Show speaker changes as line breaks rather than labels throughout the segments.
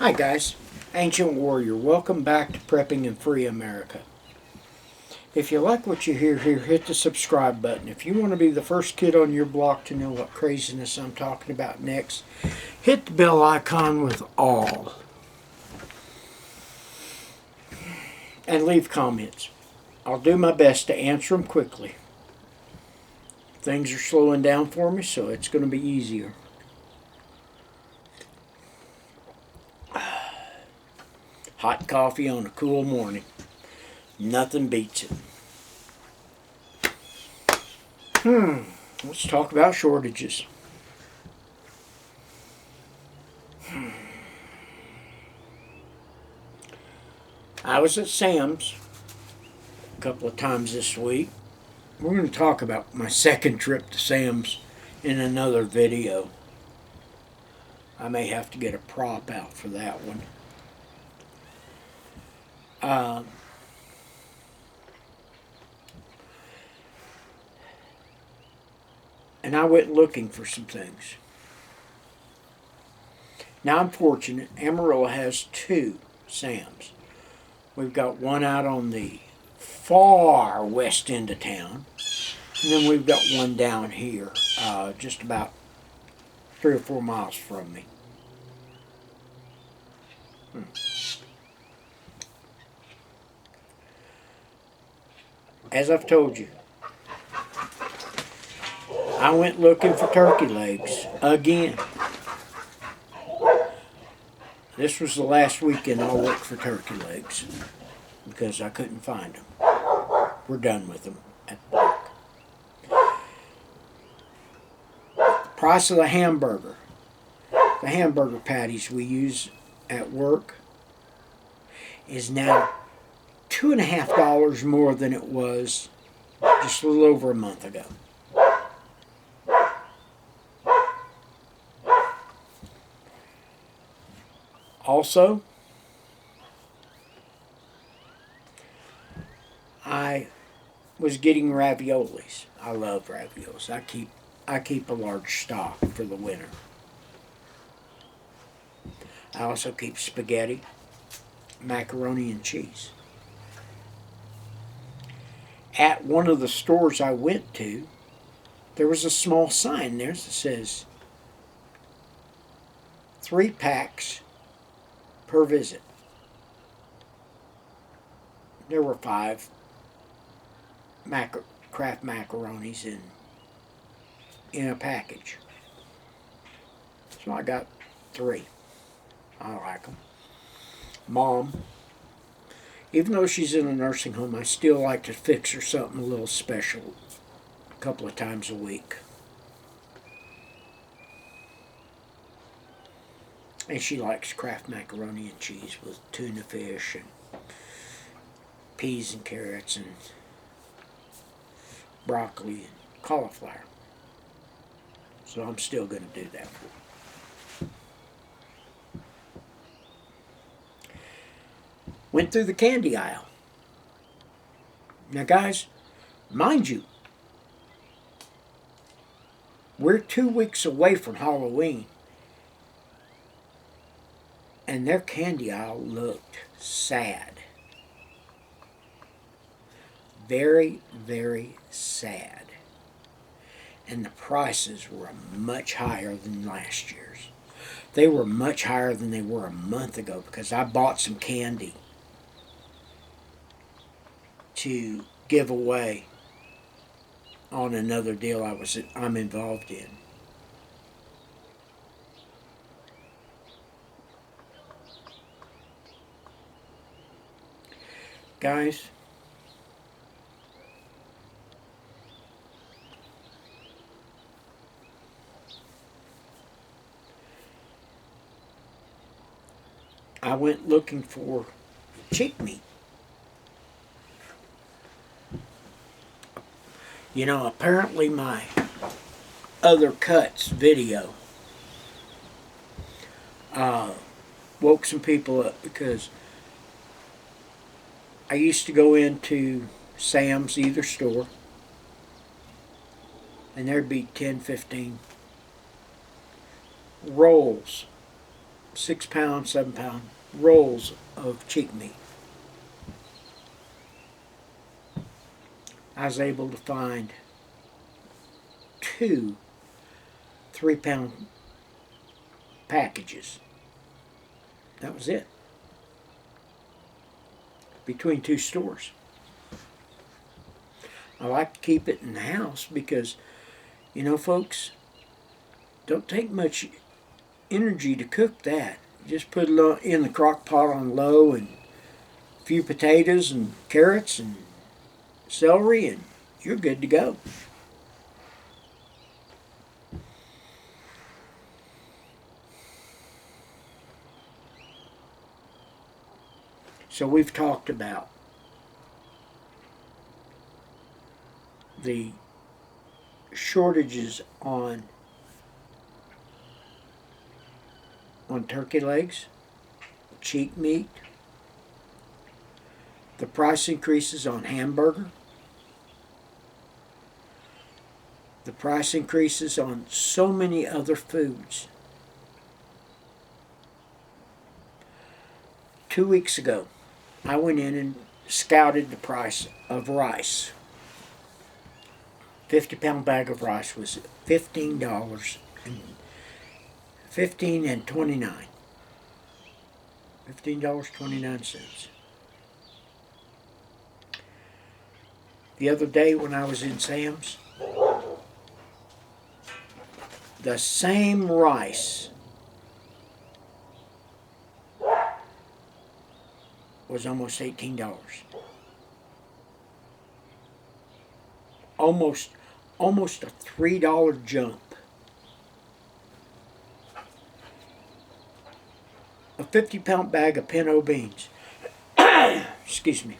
Hi guys, Ancient Warrior. Welcome back to Prepping and Free America. If you like what you hear here, hit the subscribe button. If you want to be the first kid on your block to know what craziness I'm talking about next, hit the bell icon with all. And leave comments. I'll do my best to answer them quickly. Things are slowing down for me, so it's going to be easier. Hot coffee on a cool morning. Nothing beats it. Let's talk about shortages. I was at Sam's a couple of times this week. We're going to talk about my second trip to Sam's in another video. I may have to get a prop out for that one. And I went looking for some things. Now I'm fortunate. Amarillo has two Sam's. We've got one out on the far west end of town. And then we've got one down here, just about 3 or 4 miles from me. As I've told you, I went looking for turkey legs again. This was the last weekend I looked for turkey legs because I couldn't find them. We're done with them at the park. The price of the hamburger patties we use at work is now $2.50 more than it was just a little over a month ago. Also, I was getting raviolis. I love raviolis. I keep a large stock for the winter. I also keep spaghetti, macaroni and cheese. At one of the stores I went to, there was a small sign there that says 3 packs per visit. There were 5 Kraft macaronis in a package. So I got 3. I like them. Mom, even though she's in a nursing home, I still like to fix her something a little special a couple of times a week. And she likes Kraft macaroni and cheese with tuna fish and peas and carrots and broccoli and cauliflower. So I'm still going to do that for her. Went through the candy aisle. Now guys, mind you, we're 2 weeks away from Halloween. And their candy aisle looked sad. Very, very sad. And the prices were much higher than last year's. They were much higher than they were a month ago because I bought some candy to give away on another deal I'm involved in. Guys, I went looking for cheek meat. You know, apparently my other cuts video woke some people up because I used to go into Sam's, either store, and there'd be 10, 15 rolls 6-pound, 7-pound rolls of cheek meat. I was able to find 2 3-pound packages. That was it. Between 2 stores. I like to keep it in the house because, you know, folks, don't take much energy to cook that. Just put it in the crock pot on low, and a few potatoes and carrots and celery, and you're good to go. So we've talked about the shortages on turkey legs, cheek meat, the price increases on hamburger, the price increases on so many other foods. 2 weeks ago, I went in and scouted the price of rice. 50-pound bag of rice was $15 and $15.29. $15.29. The other day when I was in Sam's, the same rice was almost $18. Almost a $3 jump. A 50-pound bag of pinto beans. Excuse me.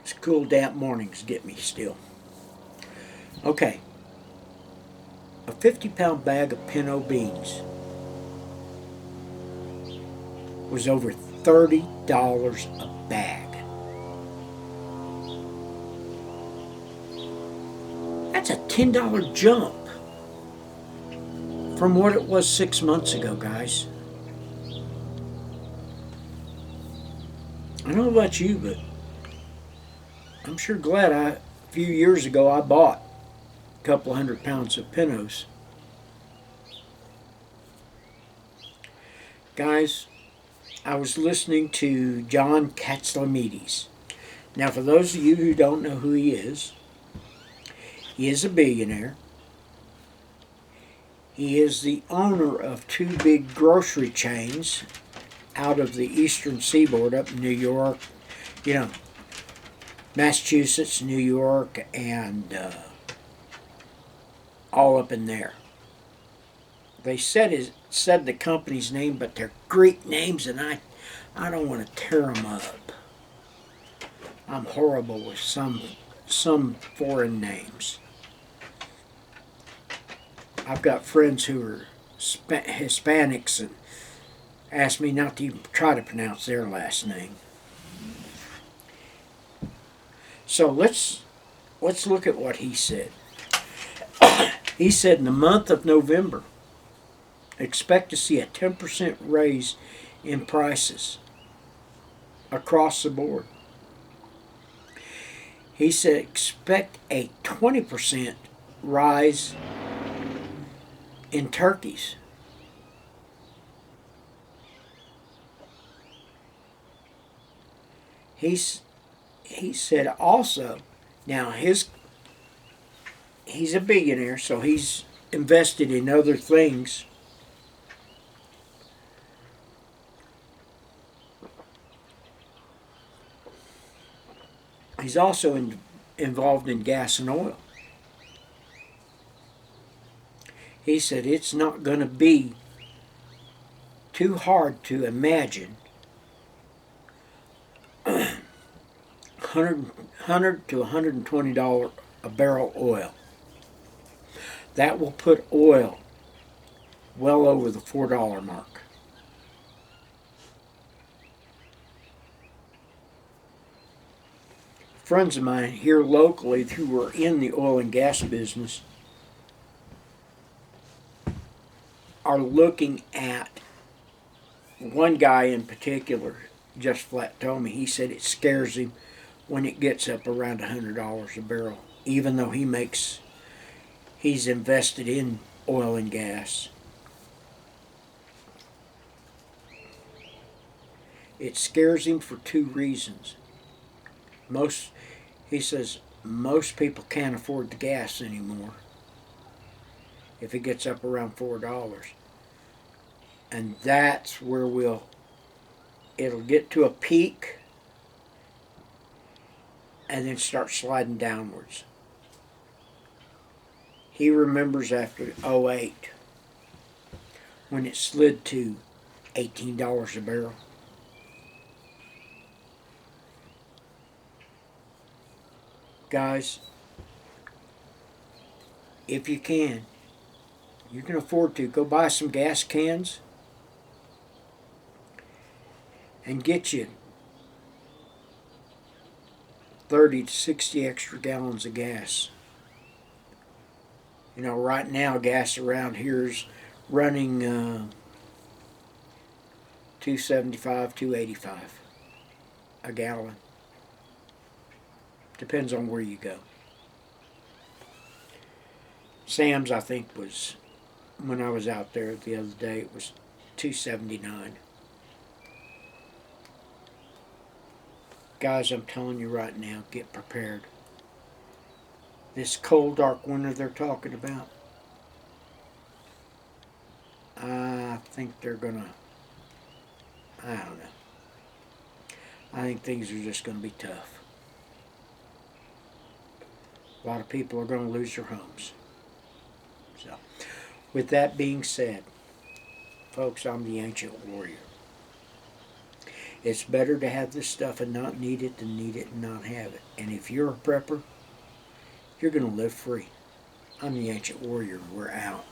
These cool damp mornings get me still. Okay. A 50-pound bag of pinto beans was over $30 a bag. That's a $10 jump from what it was 6 months ago, guys. I don't know about you, but I'm sure glad a few years ago I bought a couple 100 pounds of pintos. Guys, I was listening to John Catsimatidis. Now, for those of you who don't know who he is a billionaire. He is the owner of 2 big grocery chains out of the eastern seaboard up in New York, Massachusetts, New York, and all up in there. They said the company's name, but they're Greek names, and I don't want to tear them up. I'm horrible with some foreign names. I've got friends who are Hispanics and ask me not to even try to pronounce their last name. So let's look at what he said. He said in the month of November, expect to see a 10% raise in prices across the board. He said expect a 20% rise in turkeys. He said also, now he's a billionaire, so he's invested in other things. He's also involved in gas and oil. He said it's not going to be too hard to imagine $100 to $120 a barrel oil. That will put oil well over the $4 mark. Friends of mine here locally who were in the oil and gas business are looking at, one guy in particular just flat told me, he said it scares him when it gets up around $100 a barrel, even though he's invested in oil and gas. It scares him for two reasons. He says most people can't afford the gas anymore if it gets up around $4. And that's where it'll get to a peak and then start sliding downwards. He remembers after '08 when it slid to $18 a barrel. Guys, if you can afford to, go buy some gas cans and get you 30 to 60 extra gallons of gas. You know, right now gas around here is running $2.75, $2.85 a gallon. Depends on where you go. Sam's, I think, was, when I was out there the other day, it was $2.79. Guys, I'm telling you right now, get prepared. This cold, dark winter they're talking about, I think they're gonna, I don't know. I think things are just gonna be tough. A lot of people are going to lose their homes. So, with that being said, folks, I'm the Ancient Warrior. It's better to have this stuff and not need it than need it and not have it. And if you're a prepper, you're going to live free. I'm the Ancient Warrior. We're out.